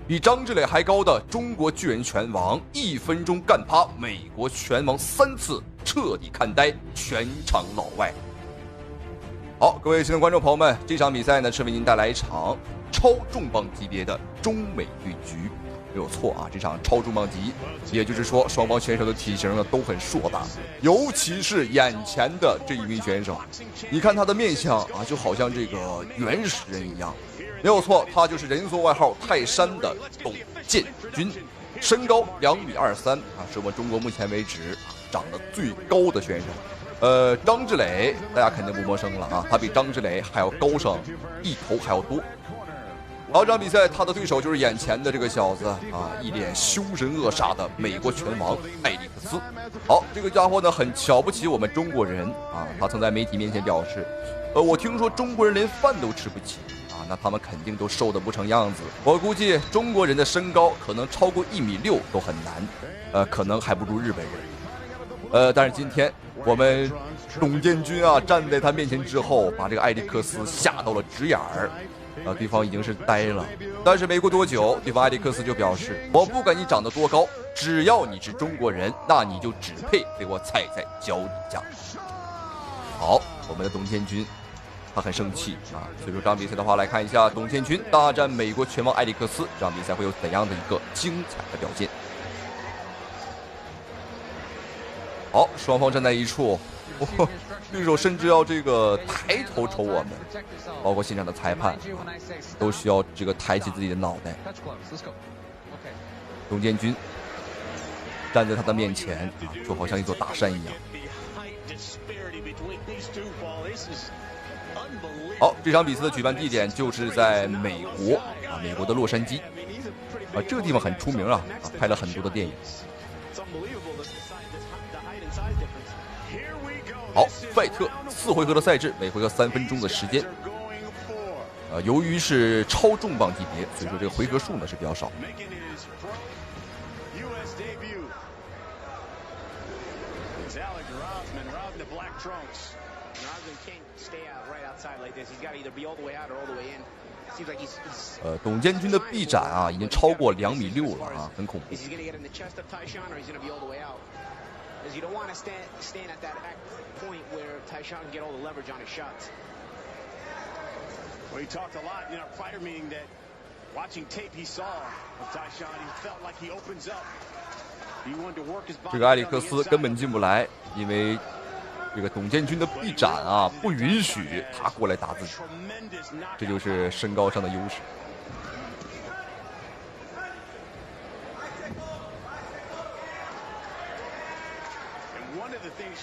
比张志磊还高的中国巨人拳王，1分钟干趴美国拳王3次，彻底看呆全场老外。好，各位新的观众朋友们，这场比赛呢是为您带来一场超重磅级别的中美对局。没有错啊，这场超重磅级，也就是说双方选手的体型呢都很硕大，尤其是眼前的这一名选手，你看他的面相啊，就好像这个原始人一样。没有错，他就是人送外号泰山的董建军，身高2.23米啊，是我们中国目前为止长得最高的选手。张志磊大家肯定不陌生了啊，他比张志磊还要高上1头还要多。好，这场比赛他的对手就是眼前的这个小子啊，一脸凶神恶煞的美国拳王艾利克斯。好，这个家伙呢很瞧不起我们中国人啊，他曾在媒体面前表示，我听说中国人连饭都吃不起啊，那他们肯定都瘦得不成样子。我估计中国人的身高可能超过1.6米都很难，可能还不如日本人。但是今天我们董建军啊站在他面前之后，把这个艾利克斯吓到了直眼儿。对方已经是呆了，但是没过多久，对方艾利克斯就表示，我不管你长得多高，只要你是中国人，那你就只配被我踩在脚底下。好，我们的董建军他很生气啊，所以说这场比赛的话，来看一下董建军大战美国拳王艾利克斯，这场比赛会有怎样的一个精彩的表现。好，双方站在一处，对手甚至要这个抬头瞅我们，包括现场的裁判都需要这个抬起自己的脑袋。董建军站在他的面前啊，就好像一座大山一样。好，这场比赛的举办地点就是在美国啊，美国的洛杉矶啊，这个地方很出名啊，拍了很多的电影。好，赛特4回合的赛制，每回合3分钟的时间。由于是超重磅级别，所以说这个回合数呢是比较少。董建军的臂展啊，已经超过2.6米了啊，很恐怖。You don't want to stand at that point where Taishan can get all the leverage on his shots. Well, he talked a lot in our fighter meeting that watching tape he saw of Taishan, he felt like he opens up. He wanted to work his body. 这个艾利克斯根本进不来，因为这个董建军的臂展啊不允许他过来打自己，这就是身高上的优势。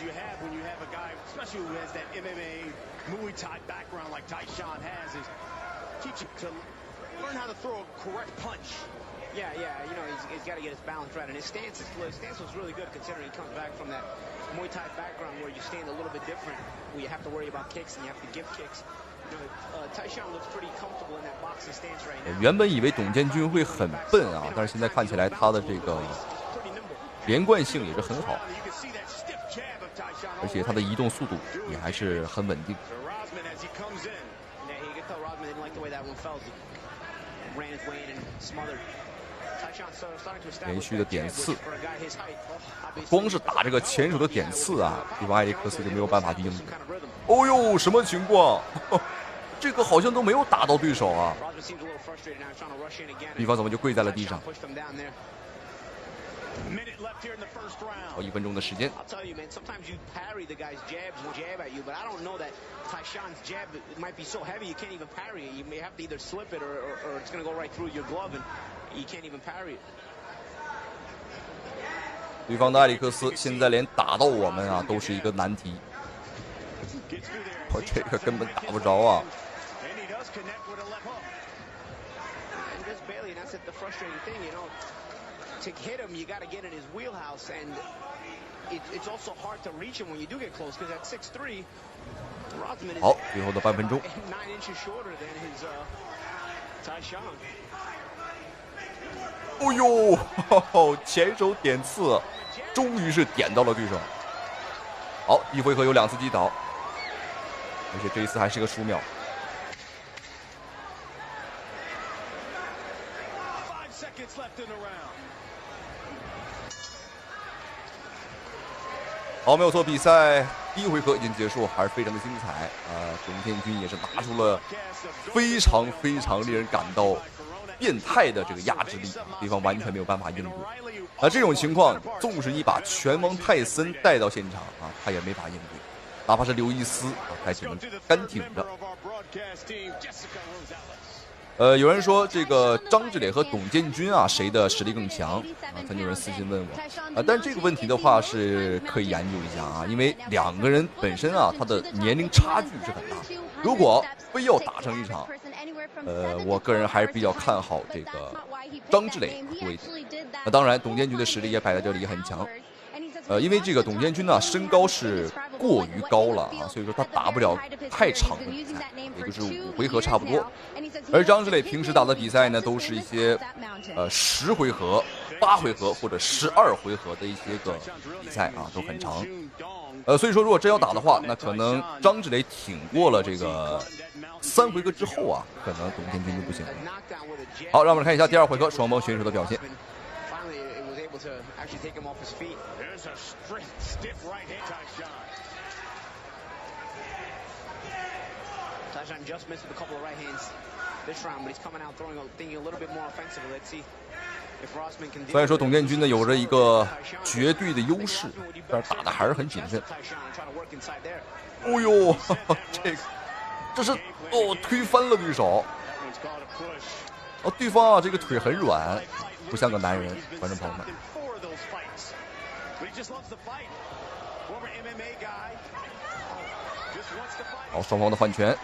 You have when you have a guy, especially who has that MMA, Muay Thai background like Taishan has, is teach him to learn how to throw a correct punch. Yeah, you know, he's got to get his balance right, and his stance was really good considering he comes back from that Muay Thai background where you stand a little bit different, where you have to worry about kicks and you have to give kicks. You know, Taishan looks pretty comfortable in that boxing stance right now. 原本以为董建军会很笨啊，但是现在看起来他的这个连贯性也是很好。而且他的移动速度也还是很稳定。连续的点刺，光是打这个前手的点刺啊，对方艾利克斯就没有办法去应对。哦呦，什么情况？这个好像都没有打到对手啊！对方怎么就跪在了地上？1分钟的时间。对方的艾利克斯现在连打到我们啊都是一个难题，我这个根本打不着啊。To hit him, you got to get in his wheelhouse, and it's also hard to reach him when you do get close, because at 6'3", Rothman is 好，最后的半分钟。9 inches shorter than his Taishan. 哦呦，前手点刺，终于是点到了对手。好，第一回合有2次击倒，而且这一次还是个数秒。好，没有错，比赛第一回合已经结束，还是非常的精彩董建军也是拿出了非常令人感到变态的这个压制力，对方完全没有办法应对。这种情况，纵使你把拳王泰森带到现场他也没法应对，哪怕是刘易斯他也只能干挺着。有人说这个张志磊和董建军谁的实力更强曾经有人私信问我但这个问题的话是可以研究一下因为两个人本身他的年龄差距是很大，如果非要打成一场，我个人还是比较看好这个张志磊多一点。当然，董建军的实力也摆在这里也很强。因为这个董建军身高是过于高了所以说他打不了太长的比赛，也就是5回合差不多。而张志磊平时打的比赛呢，都是一些10回合、8回合或者12回合的一些个比赛都很长。所以说如果真要打的话，那可能张志磊挺过了这个3回合之后可能董建军就不行了。好，让我们看一下第2回合双方选手的表现。To actually take him off his feet. There's a straight, stiff right hand Tyshawn. Tyshawn just missed with a couple of right hands this round, but he's coming out thinking a little bit more offensively. Let's see if Rossman can. 虽然说董建军呢有着一个绝对的优势，但是打的还是很谨慎。哦呦，这是推翻了对手。对方这个腿很软，不像个男人，观众朋友们。好，双方的换拳。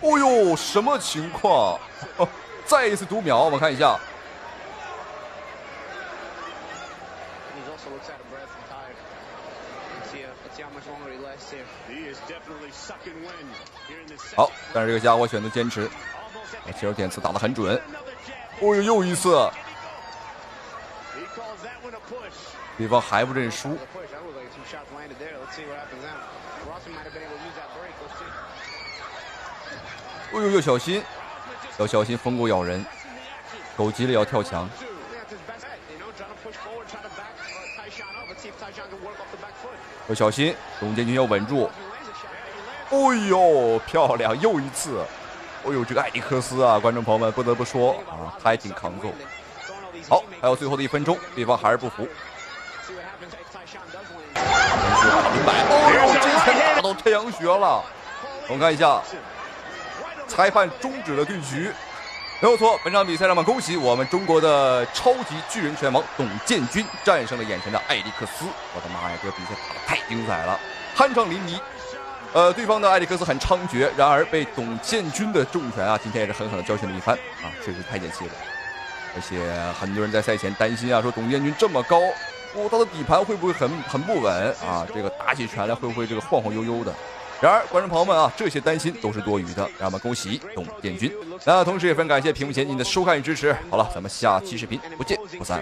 哦呦，什么情况？再一次读秒，我们看一下。好，但是这个家伙选择坚持，切入点刺打得很准。哦呦，又一次，对方还不认输。哦呦，要小心，要小心疯狗咬人，狗急了要跳墙。要小心，董建军要稳住。哦呦，漂亮，又一次。哦呦，这个艾利克斯观众朋友们不得不说他还挺抗揍。好，还有最后的1分钟，对方还是不服。哦呦，这才打到太阳穴了。我们看一下，裁判终止了对局。没有错，本场比赛让我们恭喜我们中国的超级巨人拳王董建军战胜了眼前的艾利克斯。我的妈呀，这个比赛打得太精彩了，酣畅淋漓。对方的艾利克斯很猖獗，然而被董建军的重拳今天也是狠狠的教训了一番确实太解气了。而且很多人在赛前担心说董建军这么高，他的底盘会不会很不稳这个打起拳来会不会这个晃晃悠悠的？然而，观众朋友们这些担心都是多余的，让我们恭喜董建军。那同时也非常感谢屏幕前您的收看与支持。好了，咱们下期视频不见不散。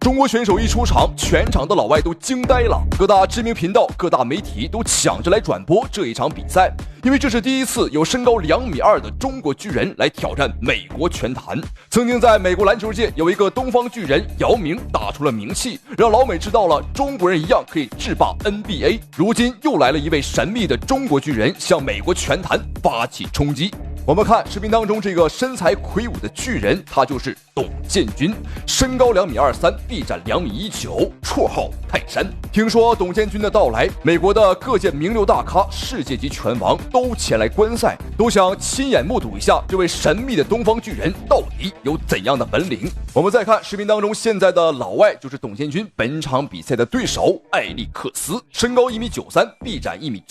中国选手一出场，全场的老外都惊呆了，各大知名频道、各大媒体都抢着来转播这一场比赛，因为这是第一次有身高2.2米的中国巨人来挑战美国拳坛。曾经在美国篮球界有一个东方巨人姚明打出了名气，让老美知道了中国人一样可以制霸 NBA。如今又来了一位神秘的中国巨人，向美国拳坛发起冲击。我们看视频当中这个身材魁梧的巨人，他就是董建军，身高2.23米，臂展2.19米，绰号泰山。听说董建军的到来，美国的各界名流大咖、世界级拳王都前来观赛，都想亲眼目睹一下这位神秘的东方巨人到底有怎样的本领。我们再看视频当中现在的老外，就是董建军本场比赛的对手艾利克斯，身高1.93米，臂展1.95米。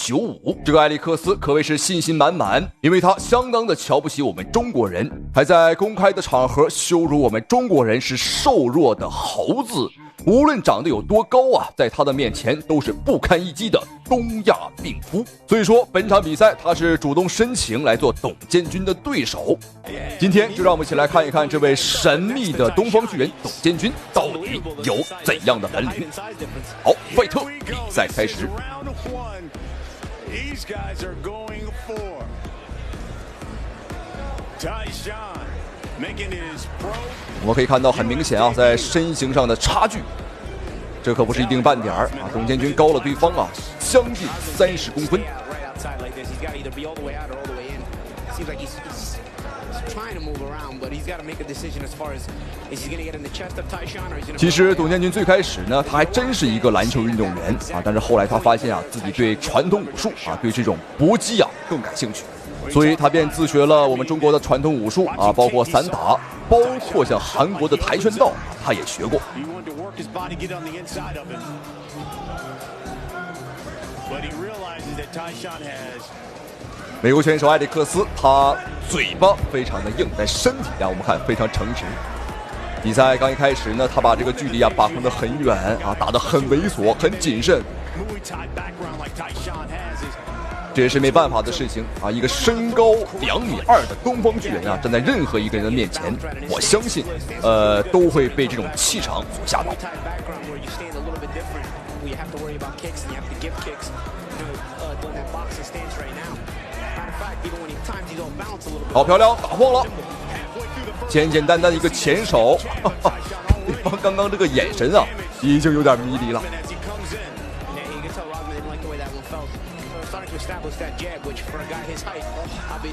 这个艾利克斯可谓是信心满满，因为他相当的瞧不起我们中国人，还在公开的场合羞辱我们中国人是瘦弱的猴子。无论长得有多高啊，在他的面前都是不堪一击的东亚病夫。所以说本场比赛他是主动申请来做董建军的对手。今天就让我们一起来看一看这位神秘的东方巨人董建军到底有怎样的本领。好，费特比赛开始。我们可以看到很明显啊，在身形上的差距，这可不是一丁半点儿啊！董建军高了对方啊将近30公分。其实董建军最开始呢，他还真是一个篮球运动员啊，但是后来他发现啊，自己对传统武术啊，对这种搏击啊更感兴趣。所以他便自学了我们中国的传统武术啊，包括散打，包括像韩国的跆拳道，他也学过。美国选手埃里克斯，他嘴巴非常的硬，但身体啊，我们看非常诚实。比赛刚一开始呢，他把这个距离啊把控得很远啊，打得很猥琐，很谨慎。这也是没办法的事情啊！一个身高2.2米的东方巨人啊，站在任何一个人的面前，我相信，都会被这种气场所吓到。好漂亮，打晃了，简简单单的一个前手，对方刚刚这个眼神啊，已经有点迷离了。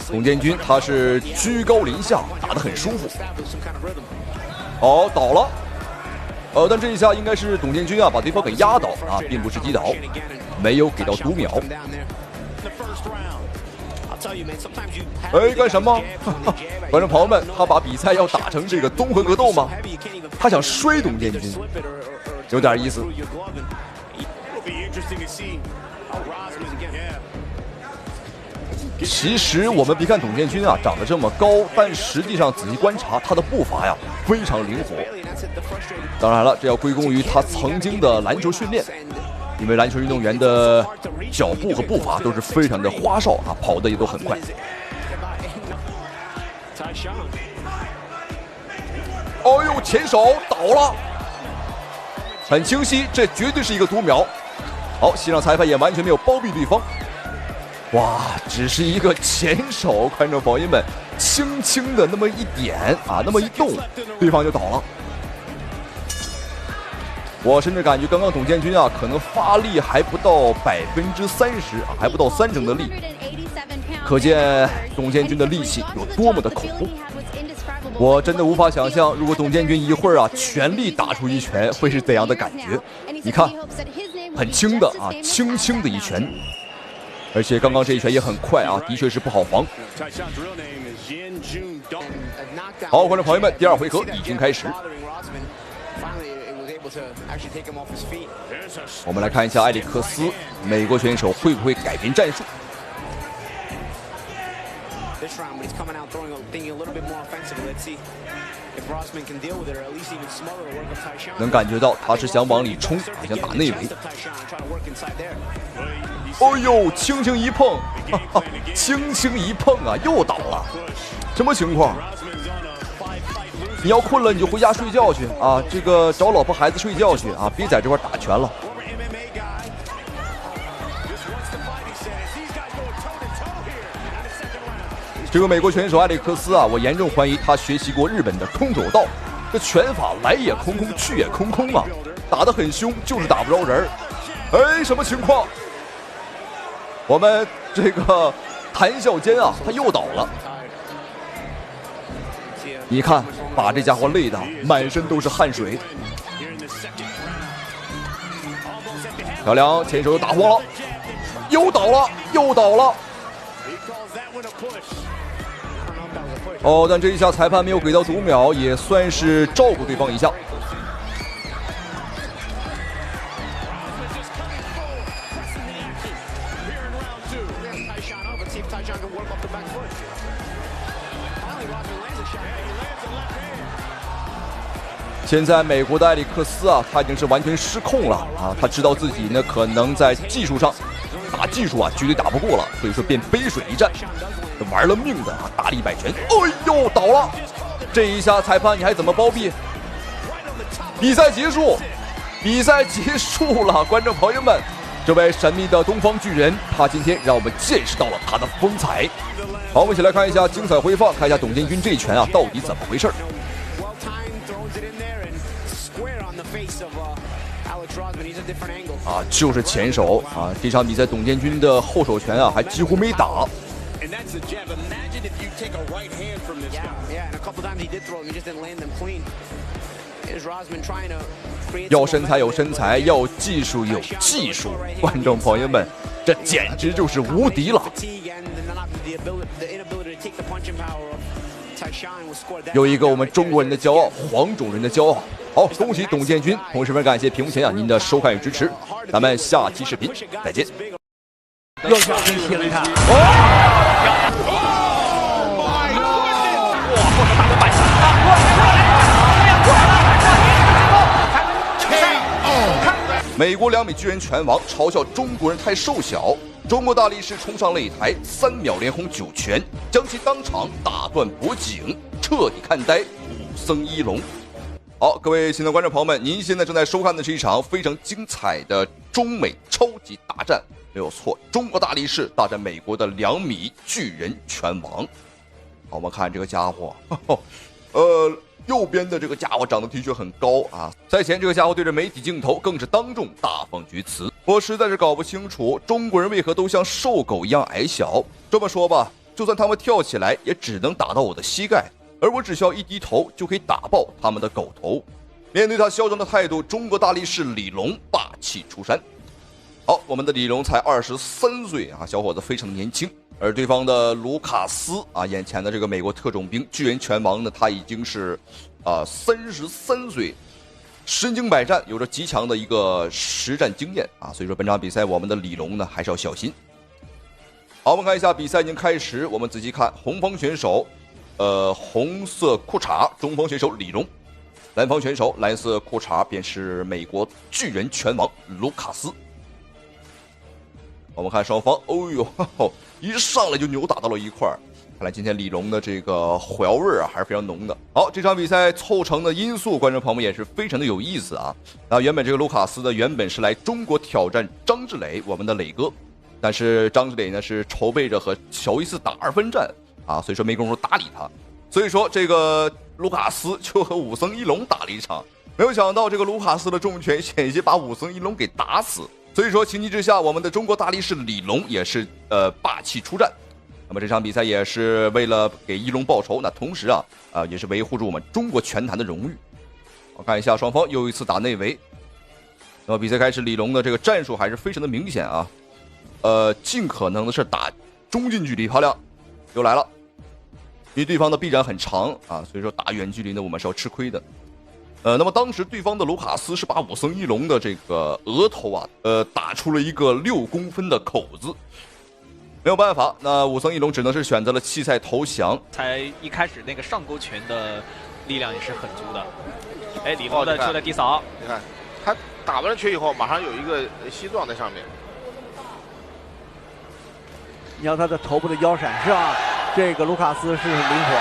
董建军他是居高临下，打得很舒服。哦，倒了。但这一下应该是董建军啊把对方给压倒啊，并不是击倒，没有给到读秒。哎，干什么？观众朋友们，他把比赛要打成这个综合格斗吗？他想摔董建军，有点意思。其实我们别看董建军啊长得这么高，但实际上仔细观察他的步伐呀非常灵活。当然了，这要归功于他曾经的篮球训练，因为篮球运动员的脚步和步伐都是非常的花哨啊，跑得也都很快。哦呦，前手倒了，很清晰，这绝对是一个读秒。好，现场裁判也完全没有包庇对方。哇，只是一个前手，观众朋友们，轻轻的那么一点啊，那么一动，对方就倒了。我甚至感觉刚刚董建军啊，可能发力还不到30%啊，还不到30%的力，可见董建军的力气有多么的恐怖。我真的无法想象，如果董建军一会儿啊全力打出一拳，会是怎样的感觉。你看，很轻的啊，轻轻的一拳。而且刚刚这一拳也很快啊，的确是不好防。好，观众朋友们，第二回合已经开始。我们来看一下埃里克斯，美国选手会不会改变战术？能感觉到他是想往里冲，想打内围。哦呦，轻轻一碰，轻轻一碰啊，又倒了，什么情况？你要困了你就回家睡觉去啊，这个找老婆孩子睡觉去啊，别在这块打拳了。这个美国选手埃里克斯啊，我严重怀疑他学习过日本的空手道，这拳法来也空空，去也空空啊，打得很凶，就是打不着人。哎，什么情况？我们这个谈笑间啊，他又倒了。你看，把这家伙累得满身都是汗水。漂亮，前手又打晃了，又倒了，又倒了。哦，但这一下裁判没有给到读秒，也算是照顾对方一下。现在美国的埃里克斯啊，他已经是完全失控了啊！他知道自己呢可能在技术上打技术啊绝对打不过了，所以说便背水一战，玩了命的啊大力摆拳，哎呦倒了！这一下裁判你还怎么包庇？比赛结束，比赛结束了，观众朋友们，这位神秘的东方巨人，他今天让我们见识到了他的风采。好，我们一起来看一下精彩回放，看一下董建军这一拳啊到底怎么回事。啊，就是前手啊！这场比赛董建军的后手拳啊还几乎没打。要身材有身材，要技术有技术，观众朋友们，这简直就是无敌了！有一个我们中国人的骄傲，黄种人的骄傲。好，恭喜董建军，同时们感谢屏幕前您的收看与支持，咱们下期视频再见。又想跟踢了一下，美国2米巨人拳王嘲笑中国人太瘦小，中国大力士冲上擂台，3秒连轰9拳，将其当场打断脖颈，彻底看呆武僧一龙。好，各位新的观众朋友们，您现在正在收看的是一场非常精彩的中美超级大战，没有错，中国大力士大战美国的2米巨人拳王。好，我们看这个家伙，右边的这个家伙长得的确很高啊。赛前这个家伙对着媒体镜头更是当众大放厥词，我实在是搞不清楚中国人为何都像瘦狗一样矮小。这么说吧，就算他们跳起来，也只能打到我的膝盖。而我只需要一低头就可以打爆他们的狗头。面对他嚣张的态度，中国大力士李龙霸气出山。好，我们的李龙才23岁啊，小伙子非常年轻。而对方的卢卡斯啊，眼前的这个美国特种兵巨人拳王呢，他已经是33岁，身经百战，有着极强的一个实战经验啊。所以说本场比赛我们的李龙呢还是要小心。好，我们看一下比赛已经开始，我们仔细看红方选手。红色裤衩中锋选手李龙，蓝方选手蓝色裤衩便是美国巨人拳王卢卡斯。我们看双方，哦呦，一上来就扭打到了一块儿。看来今天李龙的这个火药味啊还是非常浓的。好，这场比赛凑成的因素，观众朋友们也是非常的有意思啊。那原本这个卢卡斯呢，原本是来中国挑战张志磊，我们的磊哥，但是张志磊呢是筹备着和乔伊斯打2分战。啊，所以说没工夫搭理他，所以说这个卢卡斯就和武僧一龙打了一场，没有想到这个卢卡斯的重拳险些把武僧一龙给打死，所以说情急之下，我们的中国大力士李龙也是霸气出战。那么这场比赛也是为了给一龙报仇，那同时也是维护住我们中国拳坛的荣誉。我看一下双方又一次打内围，那么比赛开始，李龙的这个战术还是非常的明显啊，尽可能的是打中近距离，漂亮。又来了，因为对方的臂展很长啊，所以说打远距离呢我们是要吃亏的。那么当时对方的卢卡斯是把武僧一龙的这个额头啊，打出了一个6公分的口子，没有办法，那武僧一龙只能是选择了弃赛投降。才一开始那个上勾拳的力量也是很足的。哎，李龙的出的低扫，你看他打完了拳以后，马上有一个膝撞在上面。你要他的头部的腰闪是吧？这个卢卡斯是灵活。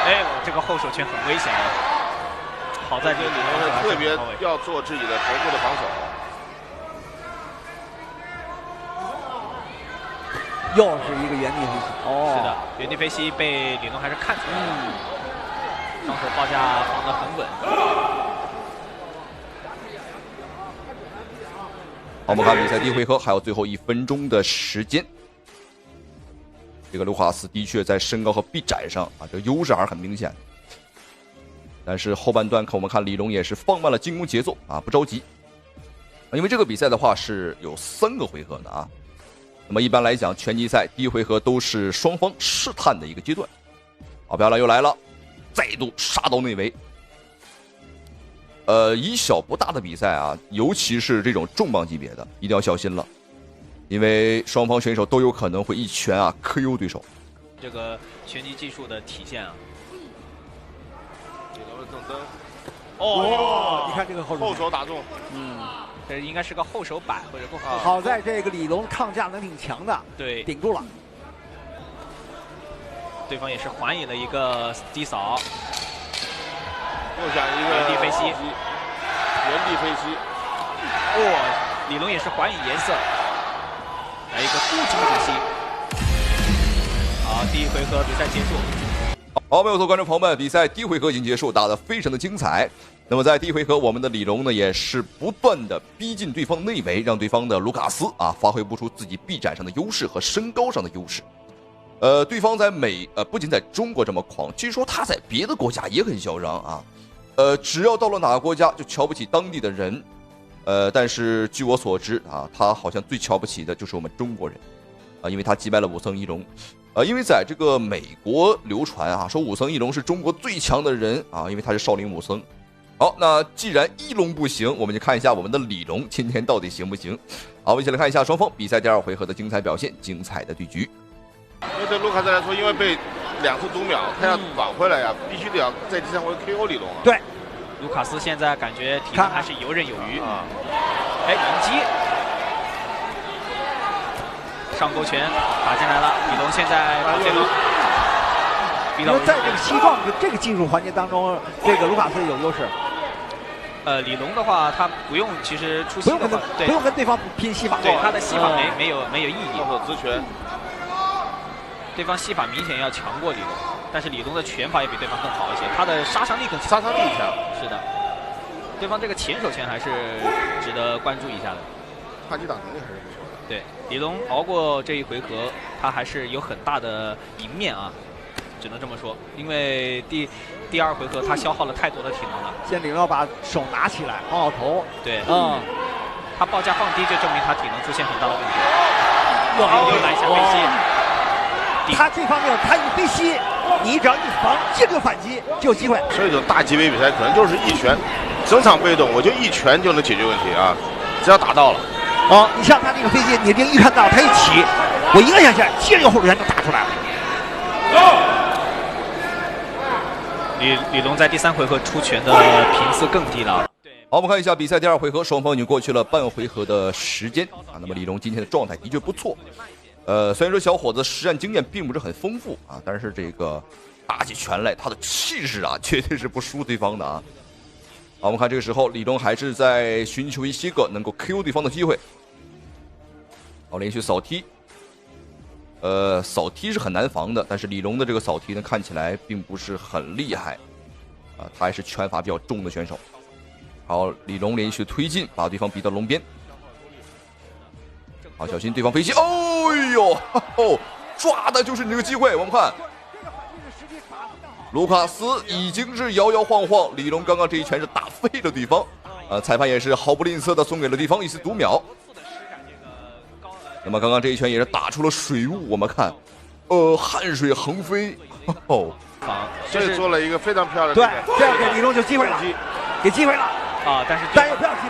哎，这个后手拳很危险啊！好在这个李龙是特别要做自己的头部的防守。又是一个原地飞膝。哦，是的，原地飞膝被李龙还是看出来了，双手抱架防得很稳。好，我们看比赛第一回合还有最后1分钟的时间。这个卢卡斯的确在身高和臂展上啊，这个优势还是很明显的。但是后半段我们看李龙也是放慢了进攻节奏啊，不着急。因为这个比赛的话是有3个回合的啊。那么一般来讲，拳击赛第一回合都是双方试探的一个阶段。好，漂亮，又来了，再度杀到内围。以小博大的比赛啊，尤其是这种重磅级别的，一定要小心了，因为双方选手都有可能会一拳啊KO对手。这个拳击技术的体现啊，正蹬。哦，你看这个后手打中，这应该是个后手摆或者更好在这个李龙抗架能挺强的，对，顶住了。对方也是还以了一个低扫，又想一个原地飞膝，原地飞膝。李龙也是还以颜色，来一个孤颈主膝。好，第一回合比赛结束。好，没有错，观众朋友们，比赛第一回合已经结束，打得非常的精彩。那么在第一回合，我们的李龙呢也是不断的逼近对方的内围，让对方的卢卡斯发挥不出自己臂展上的优势和身高上的优势。对方在不仅在中国这么狂，据说他在别的国家也很嚣张啊。只要到了哪个国家就瞧不起当地的人。但是据我所知他好像最瞧不起的就是我们中国人因为他击败了武僧一龙。因为在这个美国流传说武僧一龙是中国最强的人因为他是少林武僧。好，那既然一龙不行，我们就看一下我们的李龙今天到底行不行。好，我们一起来看一下双方比赛第二回合的精彩表现，精彩的对局。因为对卢卡斯来说，因为被2次读秒，他要挽回来必须得要在第3回 KO 李龙。对，卢卡斯现在感觉体能还是游刃有余迎击，上勾拳打进来了，李龙现在因为在这个膝撞这个技术环节当中，这个卢卡斯有优势。李龙的话，他不用其实出膝的话，不用跟对方拼膝法，对他的膝法没有意义。或者直拳。对方膝法明显要强过李龙，但是李龙的拳法也比对方更好一些，他的杀伤力更强。杀伤力强，是的。对方这个前手拳还是值得关注一下的，踏击打能力还是不错的。对，李龙熬过这一回合，他还是有很大的赢面只能这么说，因为第二回合他消耗了太多的体能了。现在李龙要把手拿起来，抱头。对，他报价放低就证明他体能出现很大的问题。又来一下飞膝。他这方面他一飞膝，你只要一防，这个反击就有机会。所以这种大级别比赛可能就是一拳，整场被动，我就一拳就能解决问题只要打到了。你像他那个飞膝，你这一看到他一起，我一按下去，接着一个后手拳就打出来了。李龙在第3回合出拳的频次更低了。好，我们看一下比赛第2回合，双方已经过去了半回合的时间那么李龙今天的状态的确不错。虽然说小伙子实战经验并不是很丰富但是这个打起拳来，他的气势绝对是不输对方的好，我们看这个时候李龙还是在寻求一些个能够 KO 对方的机会。好，连续扫踢。扫踢是很难防的，但是李龙的这个扫踢呢，看起来并不是很厉害他还是拳法比较重的选手。好，李龙连续推进，把对方逼到龙边。好，小心对方飞膝。抓的就是你这个机会。我们看卢卡斯已经是摇摇晃晃，李龙刚刚这一拳是打飞了对方裁判也是毫不吝啬的送给了对方1次读秒。那么刚刚这一拳也是打出了水雾，我们看汗水横飞所以做了一个非常漂亮的。对，这样给李龙就机会了，给机会了但是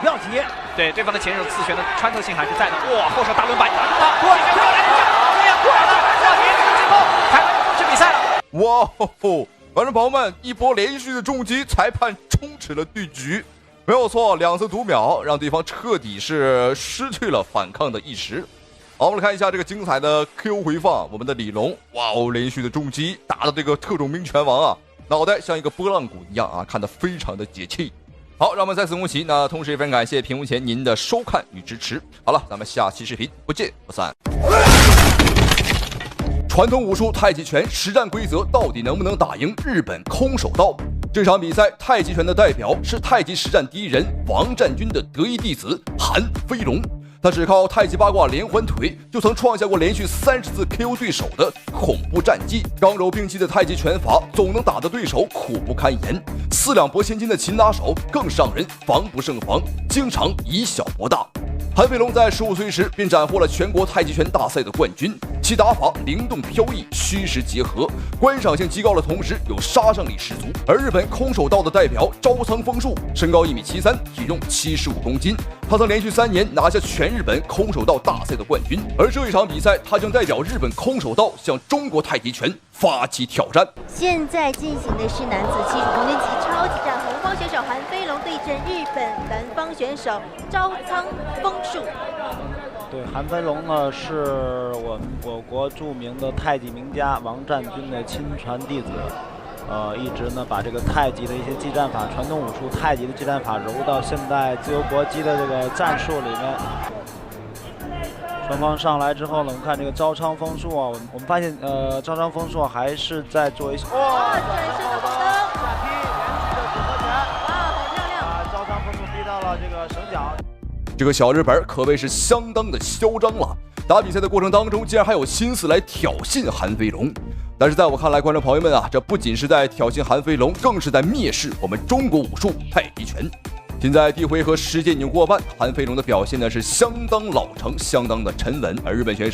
不要急。对，对方的前手刺拳的穿透性还是在的。后手大轮摆，过来了，最后裁判终止比赛了。观众朋友们，一波连续的重击，裁判终止了对局，没有错，2次读秒让对方彻底是失去了反抗的意识。好，我们来看一下这个精彩的 KO 回放，我们的李龙，连续的重击打的这个特种兵拳王脑袋像一个拨浪鼓一样看得非常的解气。好，让我们再次恭喜。那同时也非常感谢屏幕前您的收看与支持。好了，咱们下期视频不见不散。传统武术太极拳实战规则到底能不能打赢日本空手道？这场比赛太极拳的代表是太极实战第一人王占军的得意弟子韩飞龙。他只靠太极八卦连环腿就曾创下过连续30次 KO 对手的恐怖战绩。刚柔并济的太极拳法总能打得对手苦不堪言。4两拨千斤的擒拿手更让人防不胜防，经常以小博大。韩飞龙在15岁时便斩获了全国太极拳大赛的冠军，其打法灵动飘逸，虚实结合，观赏性极高的同时有杀伤力十足。而日本空手道的代表朝仓丰树，身高1.73米，体重75公斤，他曾连续3年拿下全日本空手道大赛的冠军。而这一场比赛，他将代表日本空手道向中国太极拳发起挑战。现在进行的是男子70公斤级超级战，红方选手韩飞龙对阵日本蓝方选手朝仓丰树。对，韩飞龙呢是我国著名的太极名家王占军的亲传弟子，一直呢把这个太极的一些技战法、传统武术太极的技战法揉到现代自由搏击的这个战术里面。双方上来之后呢，我们看这个朝仓丰树啊，我们发现朝仓丰树还是在做一些转身的红灯，下劈连续的组合拳，哇，好漂亮！把朝仓丰树逼到了这个绳脚。这个小日本可谓是相当的嚣张了，打比赛的过程当中竟然还有心思来挑衅韩飞龙。但是在我看来，观众朋友们啊，这不仅是在挑衅韩飞龙，更是在蔑视我们中国武术太极拳。现在第一回合时间已经过半，韩飞龙的表现呢是相当老成，相当的沉稳。而日本选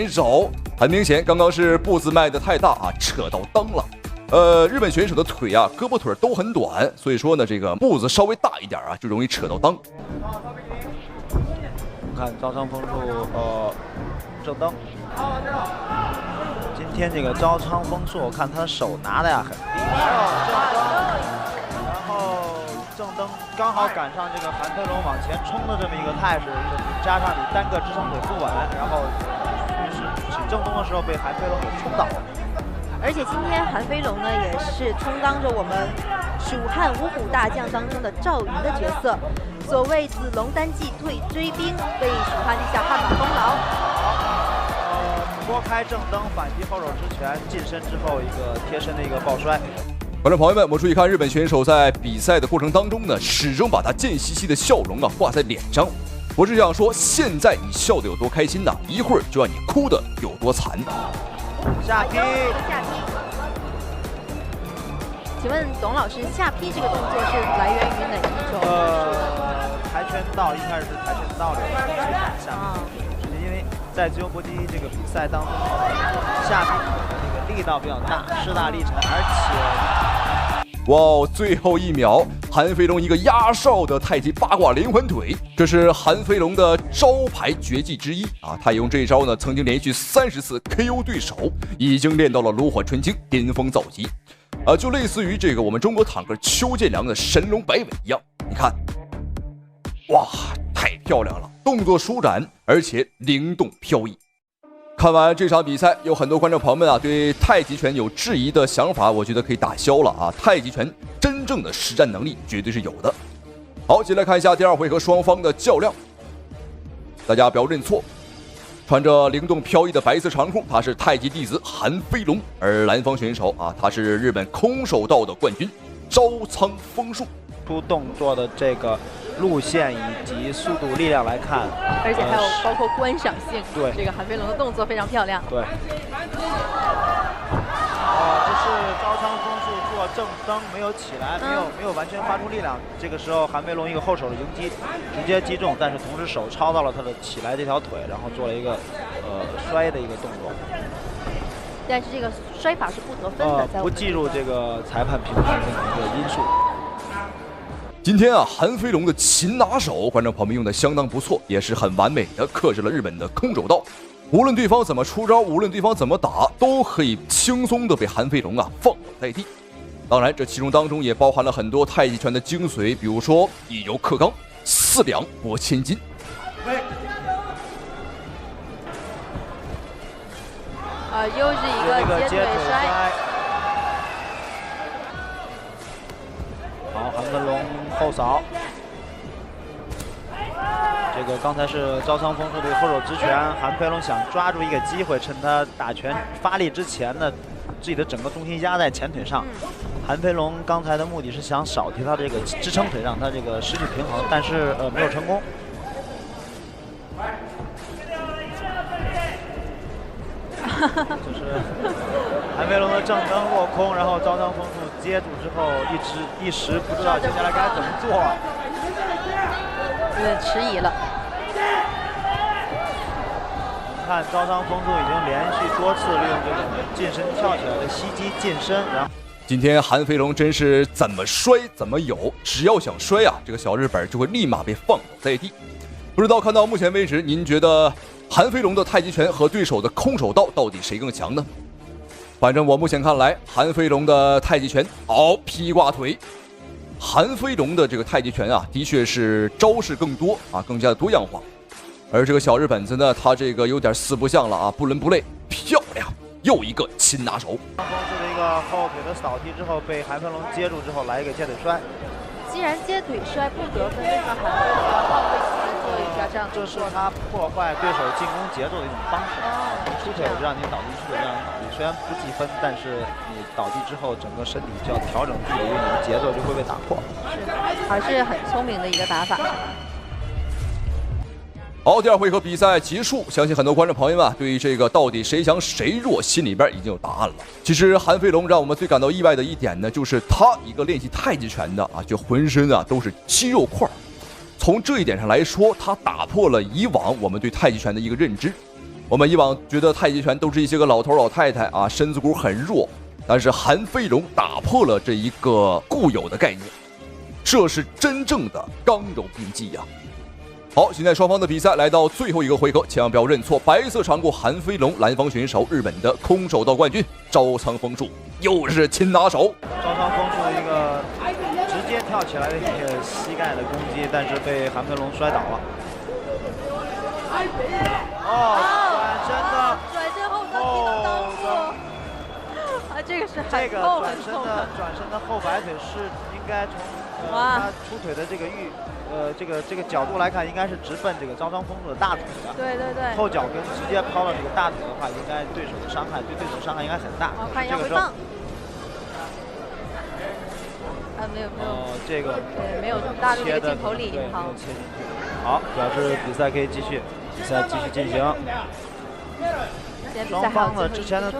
手很明显刚刚是步子迈得太大啊，扯到裆了。日本选手的腿啊，胳膊腿都很短，所以说呢，这个步子稍微大一点啊，就容易扯到裆。看朝仓丰树正蹬。今天这个朝仓丰树，我看他的手拿的呀很低，然后正蹬刚好赶上这个韩飞龙往前冲的这么一个态势，加上你单个支撑腿不稳，然后于是起正蹬的时候被韩飞龙给冲倒了。而且今天韩飞龙呢，也是充当着我们蜀汉五虎大将当中的赵云的角色。所谓子龙单骑退追兵，为蜀汉立下汗马功劳。拨开正蹬，反击后手直拳，近身之后一个贴身的一个抱摔。观众朋友们，我注意看日本选手在比赛的过程当中呢，始终把他贱兮兮的笑容啊挂在脸上。我是想说，现在你笑得有多开心呢，一会儿就让你哭得有多惨。下劈。请问董老师，下劈这个动作是来源于哪一种？跆拳道一开始是跆拳道里面下劈，因为在自由搏击这个比赛当中，下劈这个力道比较大，势大力沉，而且哇，最后一秒，韩飞龙一个压哨的太极八卦连环腿，这是韩飞龙的招牌绝技之一啊！他用这一招呢，曾经连续30次 KO 对手，已经练到了炉火纯青，巅峰造极。就类似于这个我们中国坦克邱建良的神龙摆尾一样，你看，哇，太漂亮了，动作舒展，而且灵动飘逸。看完这场比赛，有很多观众朋友们啊，对太极拳有质疑的想法，我觉得可以打消了啊！太极拳真正的实战能力绝对是有的。好，接下来看一下第二回合双方的较量，大家不要认错。穿着灵动飘逸的白色长裤，他是太极弟子韩飞龙，而蓝方选手啊，他是日本空手道的冠军朝仓丰树。出动作的这个路线以及速度、力量来看，而且还有包括观赏性。对，这个韩飞龙的动作非常漂亮。对。这是朝仓丰树做正蹬没有起来，没有完全发出力量。这个时候韩飞龙一个后手的迎击，直接击中，但是同时手抄到了他的起来这条腿，然后做了一个摔的一个动作。但是这个摔法是不得分的，不计入这个裁判评分的一个因素。今天啊，韩飞龙的擒拿手，观众朋友们用的相当不错，也是很完美的克制了日本的空手道。无论对方怎么出招，无论对方怎么打，都可以轻松的被韩飞龙啊放倒在地。当然，这其中当中也包含了很多太极拳的精髓，比如说一柔克刚，4两拨千斤。又是一个接腿摔。好，韩飞龙后扫。这个刚才是朝仓丰树的后手直拳，韩飞龙想抓住一个机会，趁他打拳发力之前呢，自己的整个重心压在前腿上。韩飞龙刚才的目的是想少提他这个支撑腿，让他这个失去平衡，但是没有成功。就是韩飞龙的正蹬落空，然后朝仓丰树接住之后，一时不知道接下来该怎么做。迟疑了。看招商风速已经连续多次利用这种近身跳起来的袭击近身，然后今天韩飞龙真是怎么摔怎么有，只要想摔啊，这个小日本就会立马被放倒在地。不知道看到目前为止，您觉得韩飞龙的太极拳和对手的空手道到底谁更强呢？反正我目前看来，韩飞龙的太极拳劈挂腿。韩飞龙的这个太极拳啊，的确是招式更多啊，更加的多样化。而这个小日本子呢，他这个有点四不像了啊，不伦不类，漂亮，又一个擒拿手。方式的一个后腿的扫踢之后，被韩飞龙接住之后来一个接腿摔。既然接腿摔不得分，为什么韩飞龙要换位置做一下这样？这是他破坏对手进攻节奏的一种方式。出腿让你倒地，出腿让你倒地，虽然不计分，但是你倒地之后，整个身体就要调整距离，你的节奏就会被打破。是的，还是很聪明的一个打法。好，第二回合比赛结束，相信很多观众朋友们对于这个到底谁强谁弱，心里边已经有答案了。其实韩飞龙让我们最感到意外的一点呢，就是他一个练习太极拳的啊，就浑身啊都是肌肉块。从这一点上来说，他打破了以往我们对太极拳的一个认知。我们以往觉得太极拳都是一些个老头老太太啊，身子骨很弱，但是韩飞龙打破了这一个固有的概念，这是真正的刚柔并济呀。好，现在双方的比赛来到最后一个回合，千万不要认错。白色长裤韩飞龙，蓝方选手日本的空手道冠军招仓风树，又是擒拿手。招仓风树一个直接跳起来的一个膝盖的攻击，但是被韩飞龙摔倒了。转身后的踢到裆部，啊，这个是这个转身的后摆腿是应该从他出腿的这个这个角度来看，应该是直奔这个招仓风树的大腿的。对对对。后脚跟直接抛到这个大腿的话，应该对手的伤害应该很大。看一下回放。没有。这个对，没有大入这个镜头里。好，切进去。好，表示比赛可以继续，比赛继续进行。双方呢之前的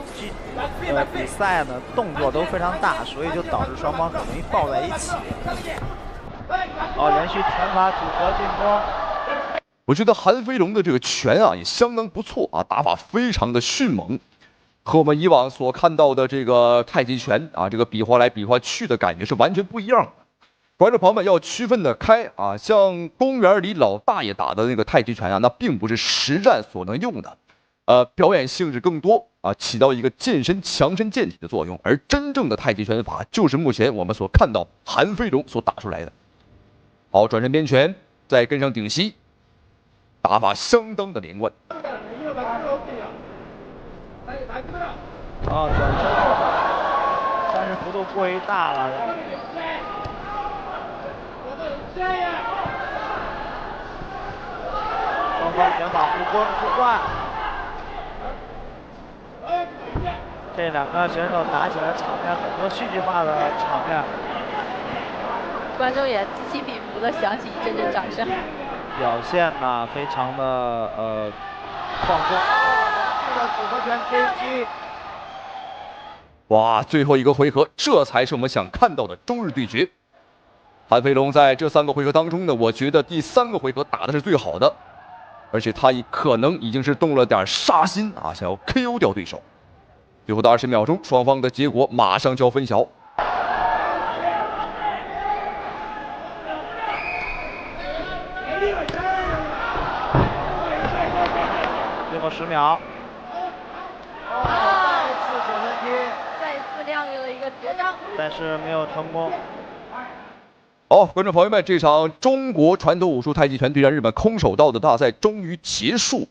比赛呢动作都非常大，所以就导致双方很容易抱在一起。连续拳法组合进攻。我觉得韩飞龙的这个拳啊也相当不错啊，打法非常的迅猛，和我们以往所看到的这个太极拳啊，这个比划来比划去的感觉是完全不一样的。观众朋友们要区分的开啊，像公园里老大爷打的那个太极拳啊，那并不是实战所能用的，表演性质更多啊，起到一个健身强身健体的作用。而真正的太极拳法就是目前我们所看到韩飞龙所打出来的。好，转身边拳，再跟上顶膝，打法相当的连贯。转身，但是幅度过于大了。双方拳法互攻互换，这两个选手打起来场面很多戏剧化的场面。观众也此起彼伏的响起一阵阵掌声。表现呢非常的放松。这个组合拳飞击。哇，最后一个回合，这才是我们想看到的中日对决。韩飞龙在这3个回合当中呢，我觉得第3个回合打的是最好的，而且他可能已经是动了点杀心啊，想要 KO 掉对手。最后的20秒钟，双方的结果马上就要分晓。最后10秒。再次手伸踢，再次亮了一个绝招，但是没有成功。好，观众朋友们，这场中国传统武术太极拳对战日本空手道的大赛终于结束。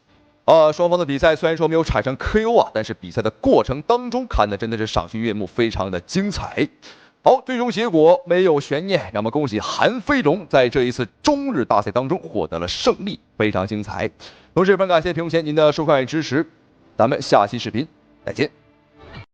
双方的比赛虽然说没有产生 KO 啊，但是比赛的过程当中看的真的是赏心悦目，非常的精彩。好，最终结果没有悬念，让我们恭喜韩飞龙在这一次中日大赛当中获得了胜利，非常精彩。同时，非常感谢屏幕前您的收看与支持，咱们下期视频再见。